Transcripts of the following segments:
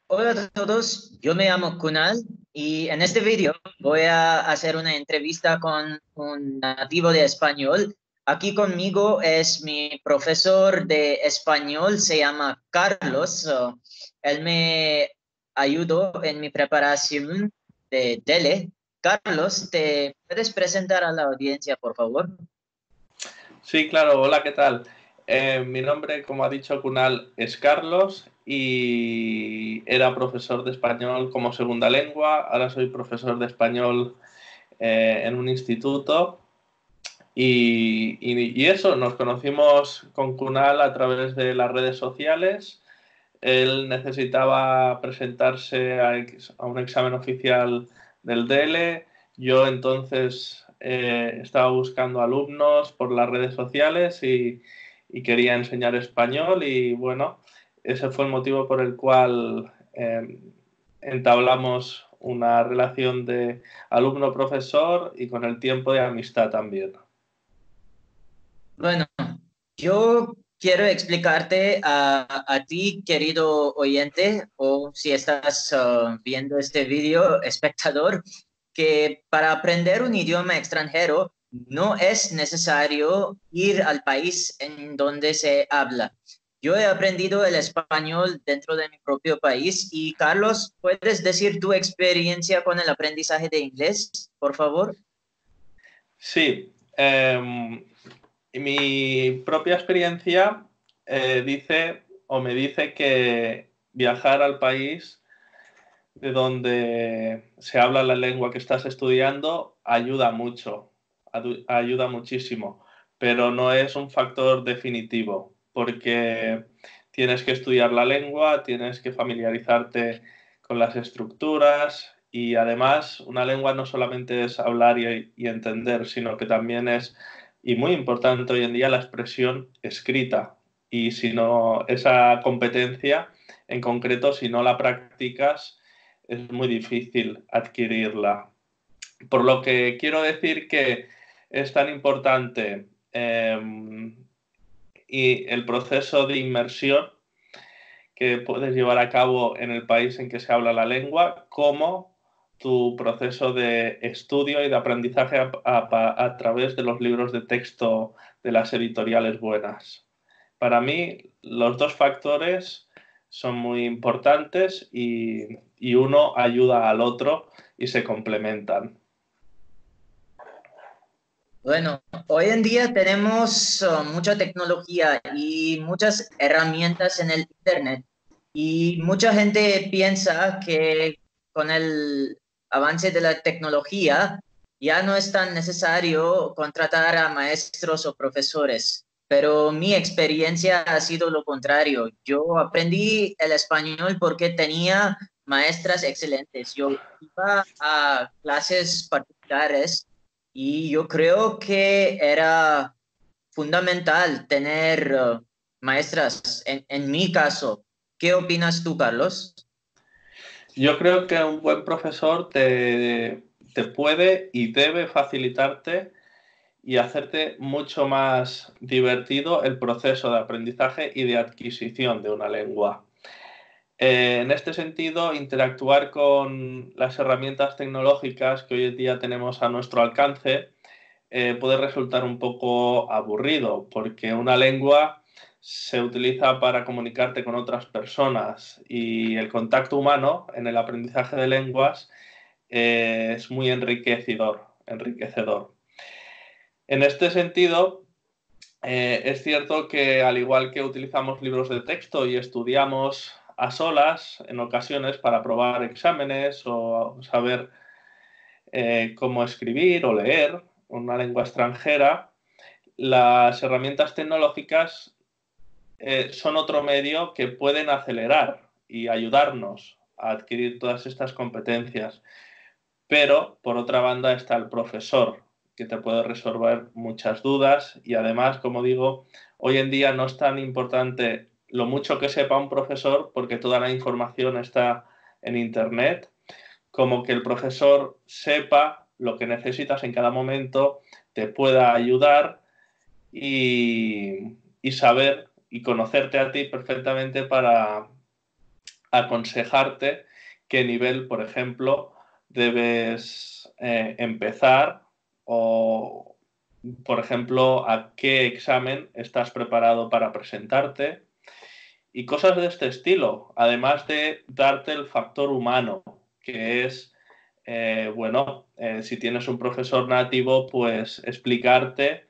Hola a todos, yo me llamo Kunal y en este vídeo voy a hacer una entrevista con un nativo de español. Aquí conmigo es mi profesor de español, se llama Carlos. Él me ayudó en mi preparación de tele. Carlos, ¿te puedes presentar a la audiencia, por favor? Sí, claro. Hola, ¿qué tal? Mi nombre, como ha dicho Kunal, es Carlos y era profesor de español como segunda lengua. Ahora soy profesor de español en un instituto y eso, nos conocimos con Kunal a través de las redes sociales. Él necesitaba presentarse a un examen oficial del DELE. Yo entonces estaba buscando alumnos por las redes sociales y quería enseñar español y bueno, ese fue el motivo por el cual entablamos una relación de alumno-profesor y con el tiempo de amistad también. Bueno, yo quiero explicarte a ti, querido oyente, o si estás viendo este video, espectador, que para aprender un idioma extranjero no es necesario ir al país en donde se habla. Yo he aprendido el español dentro de mi propio país y Carlos, ¿puedes decir tu experiencia con el aprendizaje de inglés, por favor? Sí, mi propia experiencia dice o me dice que viajar al país de donde se habla la lengua que estás estudiando ayuda mucho, ayuda muchísimo, pero no es un factor definitivo porque tienes que estudiar la lengua, tienes que familiarizarte con las estructuras y además una lengua no solamente es hablar y entender, sino que también es, y muy importante hoy en día, la expresión escrita. Y si no, esa competencia en concreto, si no la practicas, es muy difícil adquirirla. Por lo que quiero decir que es tan importante y el proceso de inmersión que puedes llevar a cabo en el país en que se habla la lengua, como tu proceso de estudio y de aprendizaje a través de los libros de texto de las editoriales buenas. Para mí, los dos factores son muy importantes y uno ayuda al otro y se complementan. Bueno, hoy en día tenemos mucha tecnología y muchas herramientas en el Internet y mucha gente piensa que con el avance de la tecnología ya no es tan necesario contratar a maestros o profesores, pero mi experiencia ha sido lo contrario. Yo aprendí el español porque tenía maestras excelentes. Yo iba a clases particulares y yo creo que era fundamental tener maestras. En mi caso, ¿qué opinas tú, Carlos? Yo creo que un buen profesor te puede y debe facilitarte y hacerte mucho más divertido el proceso de aprendizaje y de adquisición de una lengua. En este sentido, interactuar con las herramientas tecnológicas que hoy en día tenemos a nuestro alcance puede resultar un poco aburrido, porque una lengua se utiliza para comunicarte con otras personas y el contacto humano en el aprendizaje de lenguas es muy enriquecedor. En este sentido, es cierto que al igual que utilizamos libros de texto y estudiamos a solas en ocasiones para probar exámenes o saber cómo escribir o leer una lengua extranjera, las herramientas tecnológicas son otro medio que pueden acelerar y ayudarnos a adquirir todas estas competencias. Pero, por otra banda, está el profesor, que te puede resolver muchas dudas y además, como digo, hoy en día no es tan importante lo mucho que sepa un profesor porque toda la información está en Internet, como que el profesor sepa lo que necesitas en cada momento, te pueda ayudar y saber y conocerte a ti perfectamente para aconsejarte qué nivel, por ejemplo, debes empezar o, por ejemplo, a qué examen estás preparado para presentarte y cosas de este estilo, además de darte el factor humano, que es, si tienes un profesor nativo, pues explicarte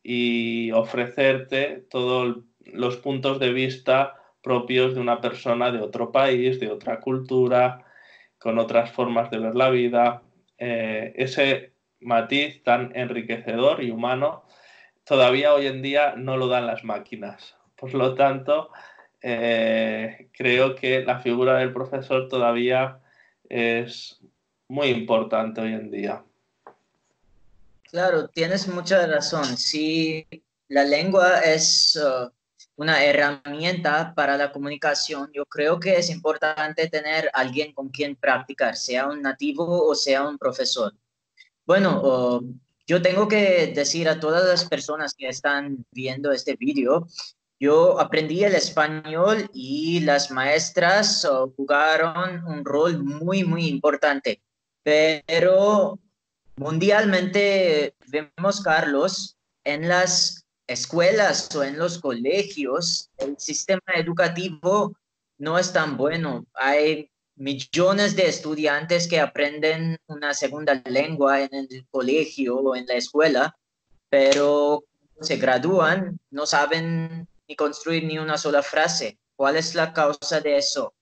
y ofrecerte todos los puntos de vista propios de una persona de otro país, de otra cultura, con otras formas de ver la vida. Ese matiz tan enriquecedor y humano todavía hoy en día no lo dan las máquinas. Por lo tanto, creo que la figura del profesor todavía es muy importante hoy en día. Claro, tienes mucha razón. Sí, la lengua es una herramienta para la comunicación. Yo creo que es importante tener alguien con quien practicar, sea un nativo o sea un profesor. Bueno, yo tengo que decir a todas las personas que están viendo este vídeo, yo aprendí el español y las maestras jugaron un rol muy, muy importante. Pero mundialmente vemos, Carlos, en las escuelas o en los colegios, el sistema educativo no es tan bueno. Hay millones de estudiantes que aprenden una segunda lengua en el colegio o en la escuela, pero cuando se gradúan no saben ni construir ni una sola frase. ¿Cuál es la causa de eso?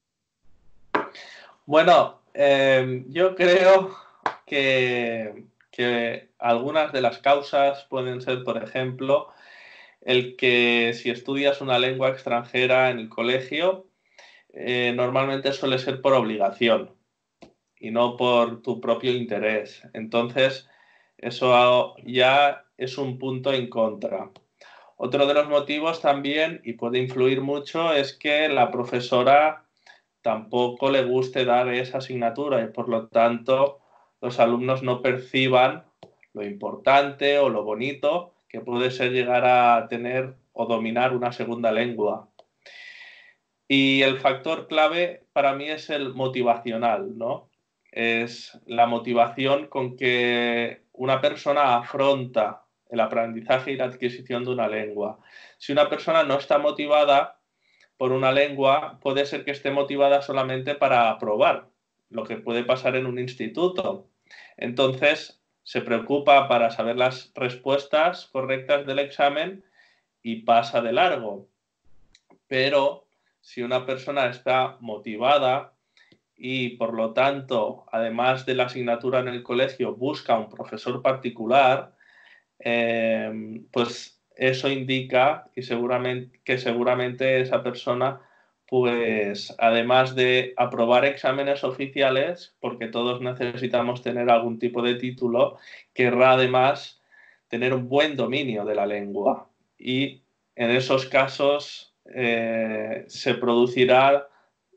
Bueno, yo creo que algunas de las causas pueden ser, por ejemplo, el que si estudias una lengua extranjera en el colegio, normalmente suele ser por obligación y no por tu propio interés. Entonces, eso ya es un punto en contra. Otro de los motivos también, y puede influir mucho, es que la profesora tampoco le guste dar esa asignatura y por lo tanto los alumnos no perciban lo importante o lo bonito que puede ser llegar a tener o dominar una segunda lengua. Y el factor clave para mí es el motivacional, ¿no? Es la motivación con que una persona afronta el aprendizaje y la adquisición de una lengua. Si una persona no está motivada por una lengua, puede ser que esté motivada solamente para aprobar, lo que puede pasar en un instituto. Entonces, se preocupa para saber las respuestas correctas del examen y pasa de largo. Pero si una persona está motivada y por lo tanto, además de la asignatura en el colegio, busca un profesor particular, pues eso indica que seguramente esa persona, pues además de aprobar exámenes oficiales, porque todos necesitamos tener algún tipo de título, querrá además tener un buen dominio de la lengua. Y en esos casos se producirán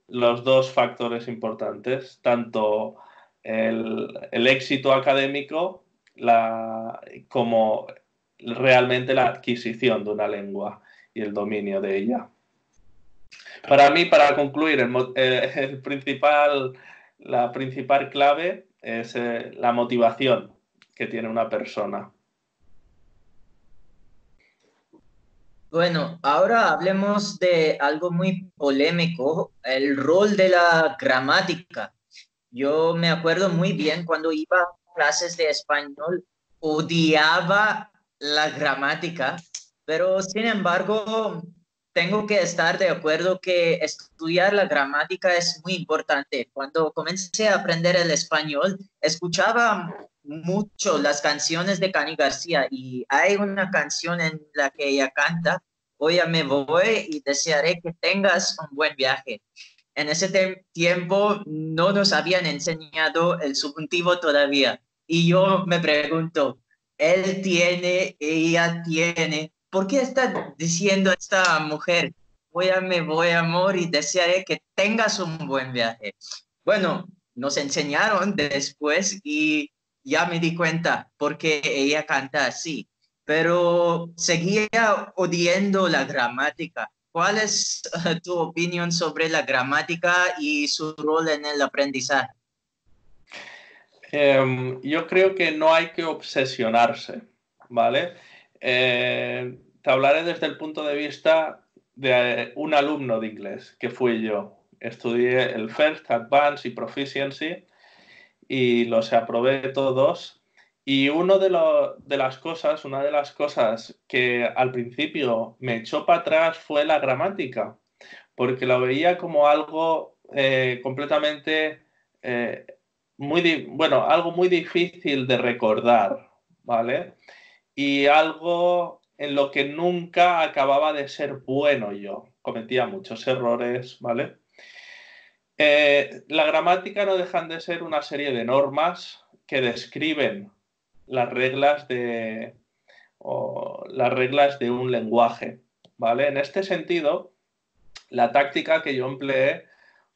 los dos factores importantes, tanto el éxito académico como realmente la adquisición de una lengua y el dominio de ella. Para mí, para concluir, la principal clave es la motivación que tiene una persona. Bueno, ahora hablemos de algo muy polémico, el rol de la gramática. Yo me acuerdo muy bien cuando iba a clases de español, odiaba la gramática, pero sin embargo, tengo que estar de acuerdo que estudiar la gramática es muy importante. Cuando comencé a aprender el español, escuchaba mucho las canciones de Cani García y hay una canción en la que ella canta, hoy ya me voy y desearé que tengas un buen viaje. En ese tiempo no nos habían enseñado el subjuntivo todavía. Y yo me pregunto, él tiene, ella tiene, ¿por qué está diciendo esta mujer, me voy, amor, y desearé que tengas un buen viaje? Bueno, nos enseñaron después y ya me di cuenta por qué ella canta así, pero seguía odiando la gramática. ¿cuál es tu opinión sobre la gramática y su rol en el aprendizaje? Yo creo que no hay que obsesionarse, ¿vale? Te hablaré desde el punto de vista de un alumno de inglés, que fui yo. Estudié el First, Advanced y Proficiency y los aprobé todos. Y una de las cosas que al principio me echó para atrás fue la gramática, porque lo veía como algo completamente, algo muy difícil de recordar, ¿vale? Y algo en lo que nunca acababa de ser bueno yo. Cometía muchos errores, ¿vale? La gramática no dejan de ser una serie de normas que describen las reglas las reglas de un lenguaje, ¿vale? En este sentido, la táctica que yo empleé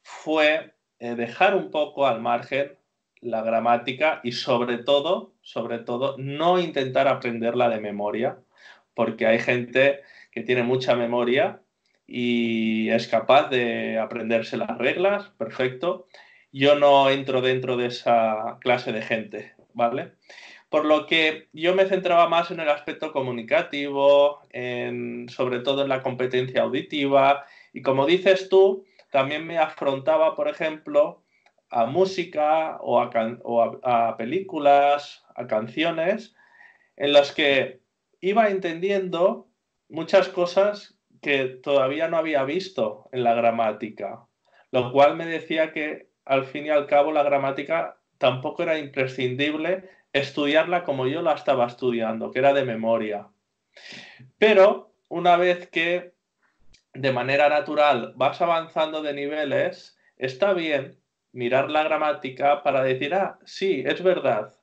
fue dejar un poco al margen la gramática y sobre todo, no intentar aprenderla de memoria, porque hay gente que tiene mucha memoria y es capaz de aprenderse las reglas, perfecto. Yo no entro dentro de esa clase de gente, ¿vale? Por lo que yo me centraba más en el aspecto comunicativo, sobre todo en la competencia auditiva, y como dices tú, también me afrontaba, por ejemplo, a música o a películas, a canciones, en las que iba entendiendo muchas cosas que todavía no había visto en la gramática, lo cual me decía que al fin y al cabo la gramática tampoco era imprescindible estudiarla como yo la estaba estudiando, que era de memoria. Pero una vez que de manera natural vas avanzando de niveles, está bien mirar la gramática para decir, ah, sí, es verdad,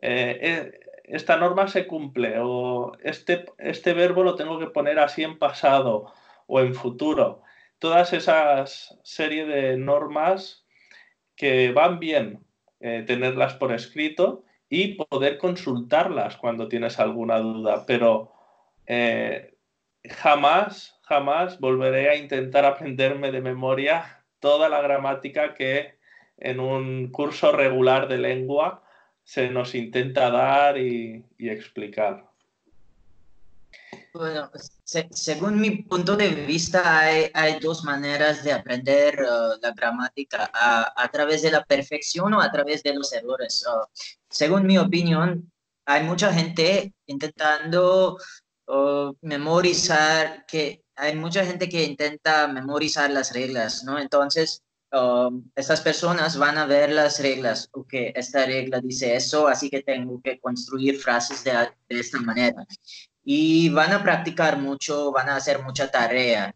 esta norma se cumple o este verbo lo tengo que poner así en pasado o en futuro. Todas esas serie de normas que van bien tenerlas por escrito y poder consultarlas cuando tienes alguna duda, pero eh, jamás volveré a intentar aprenderme de memoria toda la gramática que en un curso regular de lengua se nos intenta dar y explicar. Bueno, según mi punto de vista, hay dos maneras de aprender la gramática, a través de la perfección o a través de los errores. Según mi opinión, hay mucha gente intentando memorizar, que hay mucha gente que intenta memorizar las reglas, ¿no? Entonces, estas personas van a ver las reglas, ok, esta regla dice eso, así que tengo que construir frases de esta manera y van a practicar mucho, van a hacer mucha tarea.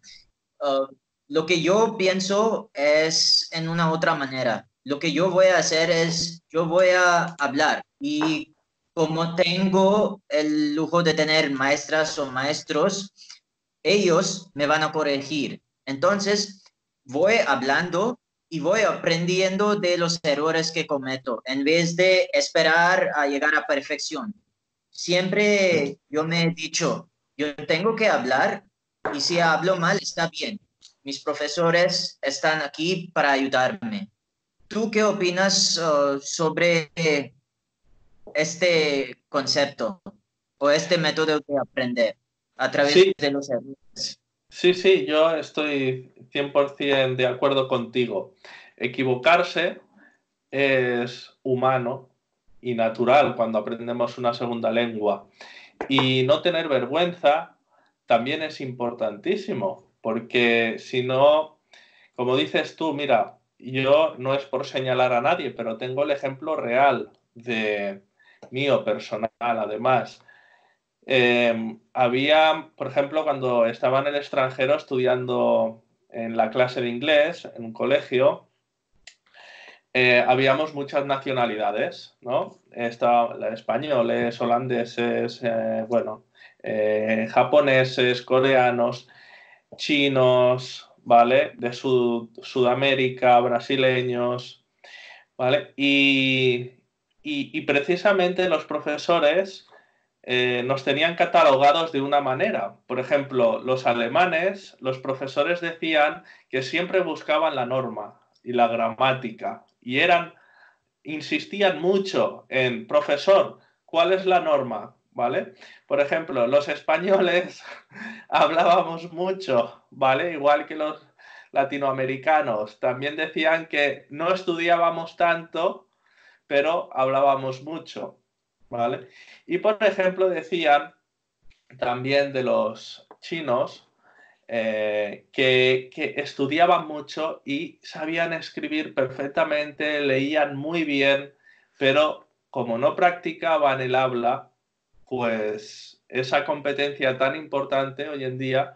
Uh, lo que yo pienso es en una otra manera. Lo que yo voy a hacer es, yo voy a hablar y como tengo el lujo de tener maestras o maestros, ellos me van a corregir. Entonces, voy hablando y voy aprendiendo de los errores que cometo en vez de esperar a llegar a perfección. Siempre yo me he dicho, yo tengo que hablar y si hablo mal está bien. Mis profesores están aquí para ayudarme. ¿Tú qué opinas sobre este concepto o este método de aprender a través Sí, de los errores? sí, yo estoy 100% de acuerdo contigo. Equivocarse es humano y natural cuando aprendemos una segunda lengua. Y no tener vergüenza también es importantísimo, porque si no, como dices tú, mira, yo no es por señalar a nadie, pero tengo el ejemplo real de mío personal, además. Había, por ejemplo, cuando estaba en el extranjero estudiando en la clase de inglés, en un colegio, habíamos muchas nacionalidades, ¿no? Españoles, holandeses, japoneses, coreanos, chinos, ¿vale? De Sudamérica, brasileños, ¿vale? Y precisamente los profesores nos tenían catalogados de una manera. Por ejemplo, los alemanes, los profesores decían que siempre buscaban la norma y la gramática y insistían mucho en, profesor, ¿cuál es la norma? ¿Vale? Por ejemplo, los españoles hablábamos mucho, ¿vale? Igual que los latinoamericanos. También decían que no estudiábamos tanto, pero hablábamos mucho, ¿vale? Y por ejemplo decían también de los chinos que estudiaban mucho y sabían escribir perfectamente, leían muy bien, pero como no practicaban el habla, pues esa competencia tan importante hoy en día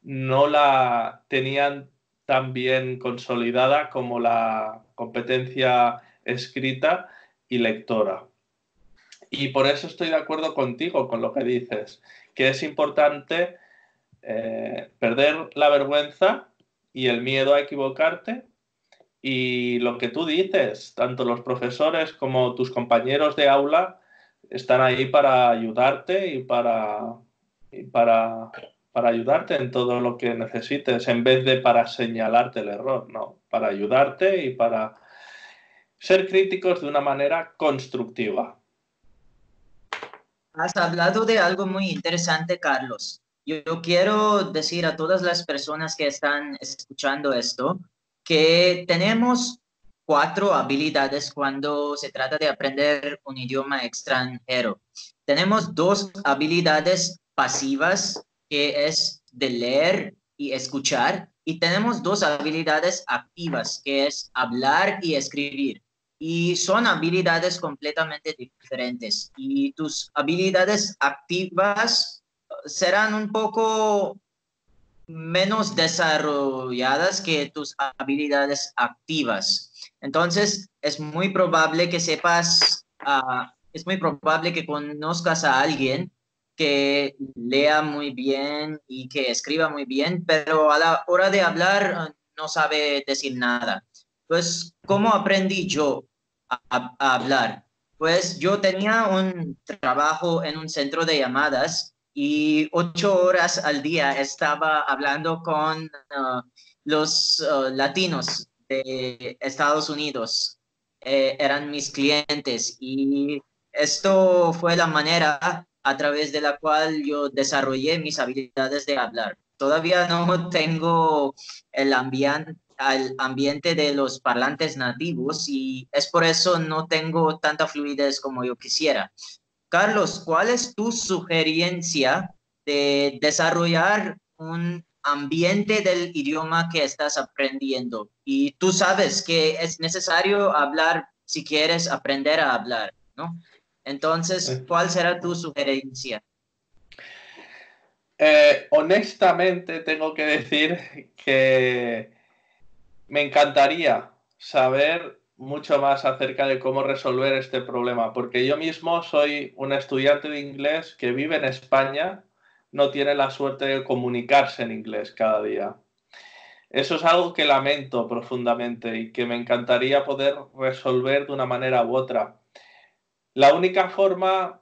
no la tenían tan bien consolidada como la competencia escrita y lectora. Y por eso estoy de acuerdo contigo con lo que dices, que es importante perder la vergüenza y el miedo a equivocarte. Y lo que tú dices, tanto los profesores como tus compañeros de aula están ahí para ayudarte para ayudarte en todo lo que necesites, en vez de para señalarte el error, no, para ayudarte y para ser críticos de una manera constructiva. Has hablado de algo muy interesante, Carlos. Yo quiero decir a todas las personas que están escuchando esto que tenemos 4 habilidades cuando se trata de aprender un idioma extranjero. Tenemos 2 habilidades pasivas, que es de leer y escuchar, y tenemos 2 habilidades activas, que es hablar y escribir. Y son habilidades completamente diferentes. Y tus habilidades activas serán un poco menos desarrolladas que tus habilidades activas. Entonces, es muy probable que es muy probable que conozcas a alguien que lea muy bien y que escriba muy bien, pero a la hora de hablar no sabe decir nada. Pues, ¿cómo aprendí yo a hablar? Pues yo tenía un trabajo en un centro de llamadas y 8 horas al día estaba hablando con los latinos de Estados Unidos. Eran mis clientes y esto fue la manera a través de la cual yo desarrollé mis habilidades de hablar. Todavía no tengo el ambiente de los parlantes nativos y es por eso no tengo tanta fluidez como yo quisiera. Carlos, ¿cuál es tu sugerencia de desarrollar un ambiente del idioma que estás aprendiendo? Y tú sabes que es necesario hablar si quieres aprender a hablar, ¿no? Entonces, ¿cuál será tu sugerencia? Honestamente, tengo que decir que me encantaría saber mucho más acerca de cómo resolver este problema, porque yo mismo soy un estudiante de inglés que vive en España, no tiene la suerte de comunicarse en inglés cada día. Eso es algo que lamento profundamente y que me encantaría poder resolver de una manera u otra. La única forma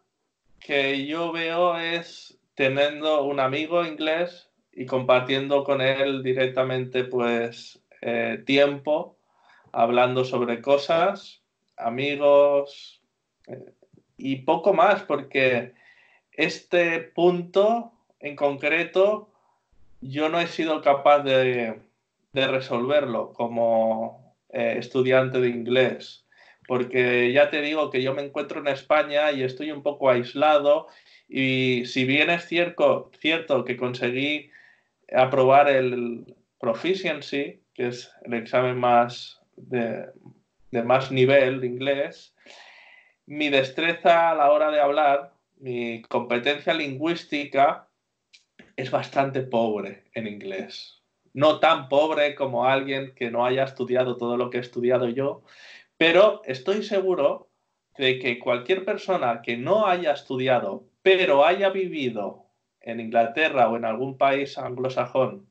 que yo veo es teniendo un amigo inglés y compartiendo con él directamente pues tiempo, hablando sobre cosas, amigos y poco más, porque este punto en concreto yo no he sido capaz de resolverlo como estudiante de inglés, porque ya te digo que yo me encuentro en España y estoy un poco aislado y si bien es cierto que conseguí aprobar el Proficiency, que es el examen más de más nivel de inglés, mi destreza a la hora de hablar, mi competencia lingüística es bastante pobre en inglés. No tan pobre como alguien que no haya estudiado todo lo que he estudiado yo, pero estoy seguro de que cualquier persona que no haya estudiado, pero haya vivido en Inglaterra o en algún país anglosajón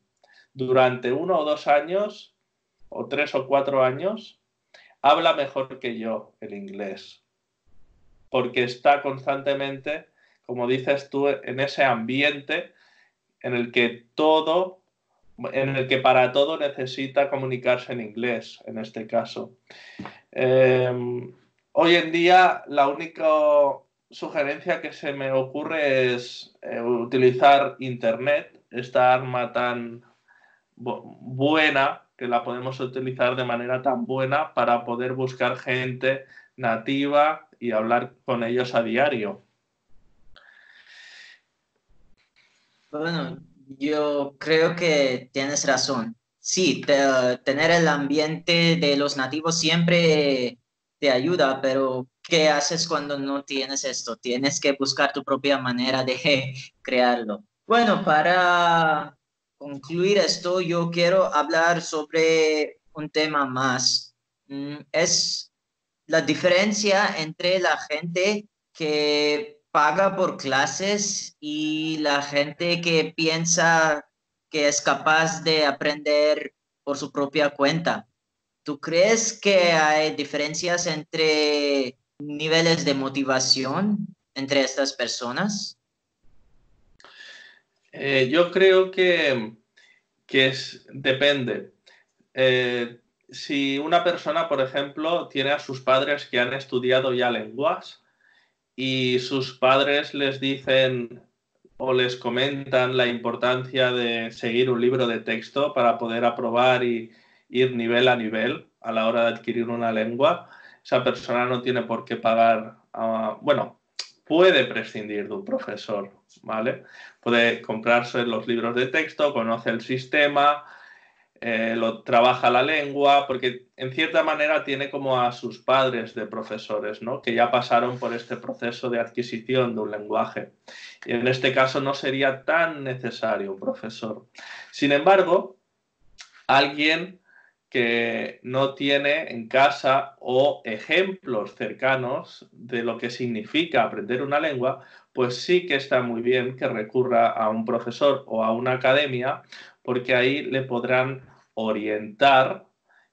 durante 1 o 2 años, o 3 o 4 años, habla mejor que yo el inglés, porque está constantemente como dices tú, en ese ambiente en el que para todo necesita comunicarse en inglés, en este caso. Hoy en día la única sugerencia que se me ocurre es utilizar Internet, esta arma tan buena, que la podemos utilizar de manera tan buena para poder buscar gente nativa y hablar con ellos a diario. Bueno, yo creo que tienes razón. Sí, tener el ambiente de los nativos siempre te ayuda, pero ¿qué haces cuando no tienes esto? Tienes que buscar tu propia manera de crearlo. Bueno, para concluir esto, yo quiero hablar sobre un tema más. Es la diferencia entre la gente que paga por clases y la gente que piensa que es capaz de aprender por su propia cuenta. ¿Tú crees que hay diferencias entre niveles de motivación entre estas personas? Yo creo que depende. Si una persona, por ejemplo, tiene a sus padres que han estudiado ya lenguas y sus padres les dicen o les comentan la importancia de seguir un libro de texto para poder aprobar y ir nivel a nivel a la hora de adquirir una lengua, esa persona no tiene por qué pagar, bueno, puede prescindir de un profesor, ¿vale? Puede comprarse los libros de texto, conoce el sistema, trabaja la lengua, porque en cierta manera tiene como a sus padres de profesores, ¿no? Que ya pasaron por este proceso de adquisición de un lenguaje. Y en este caso no sería tan necesario un profesor. Sin embargo, alguien que no tiene en casa o ejemplos cercanos de lo que significa aprender una lengua, pues sí que está muy bien que recurra a un profesor o a una academia, porque ahí le podrán orientar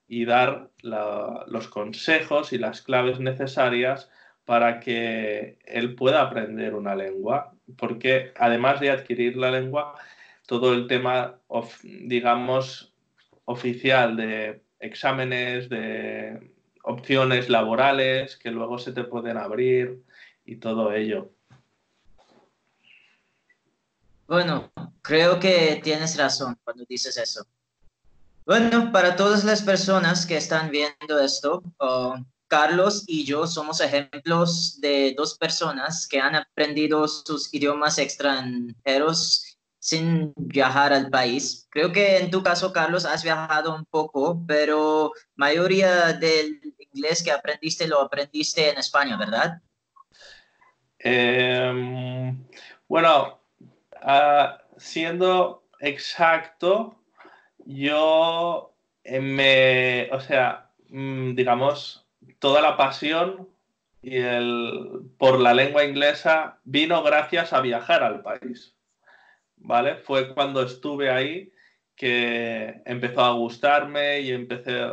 y dar los consejos y las claves necesarias para que él pueda aprender una lengua, porque además de adquirir la lengua, todo el tema, digamos, oficial de exámenes, de opciones laborales que luego se te pueden abrir y todo ello. Bueno, creo que tienes razón cuando dices eso. Bueno, para todas las personas que están viendo esto, Carlos y yo somos ejemplos de dos personas que han aprendido sus idiomas extranjeros sin viajar al país. Creo que en tu caso, Carlos, has viajado un poco, pero mayoría del inglés que aprendiste lo aprendiste en España, ¿verdad? Bueno, siendo exacto, yo o sea, digamos, toda la pasión por la lengua inglesa vino gracias a viajar al país, ¿vale? Fue cuando estuve ahí que empezó a gustarme y empecé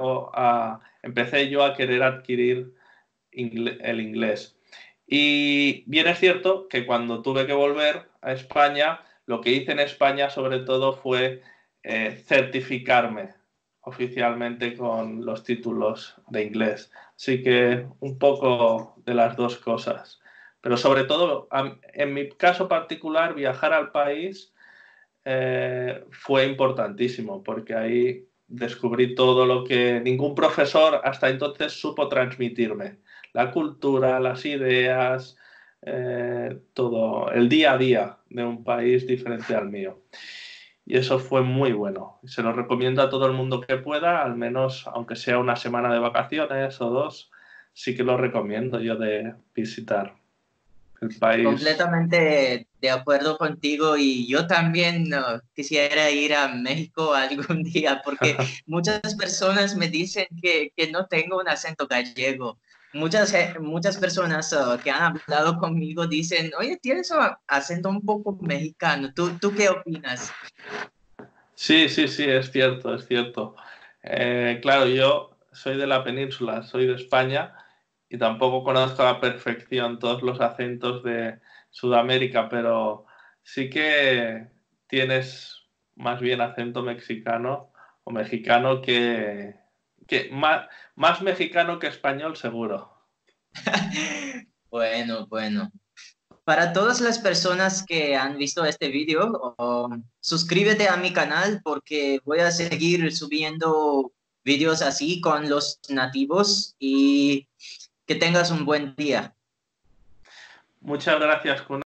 yo a querer adquirir el inglés. Y bien es cierto que cuando tuve que volver a España, lo que hice en España sobre todo fue certificarme oficialmente con los títulos de inglés. Así que un poco de las dos cosas. Pero sobre todo, en mi caso particular, viajar al país fue importantísimo porque ahí descubrí todo lo que ningún profesor hasta entonces supo transmitirme. La cultura, las ideas, todo, el día a día de un país diferente al mío. Y eso fue muy bueno. Se lo recomiendo a todo el mundo que pueda, al menos aunque sea una semana de vacaciones o dos, sí que lo recomiendo yo de visitar el país. Completamente de acuerdo contigo y yo también quisiera ir a México algún día porque muchas personas me dicen que no tengo un acento gallego. Muchas personas que han hablado conmigo dicen, oye, tienes un acento un poco mexicano. ¿Tú qué opinas? Sí, sí, sí, es cierto, es cierto. Claro, yo soy de la península, soy de España y tampoco conozco a la perfección todos los acentos de Sudamérica, pero sí que tienes más bien acento mexicano o mexicano que más mexicano que español seguro. Bueno, bueno. Para todas las personas que han visto este video, suscríbete a mi canal porque voy a seguir subiendo videos así con los nativos y que tengas un buen día. Muchas gracias, Kun.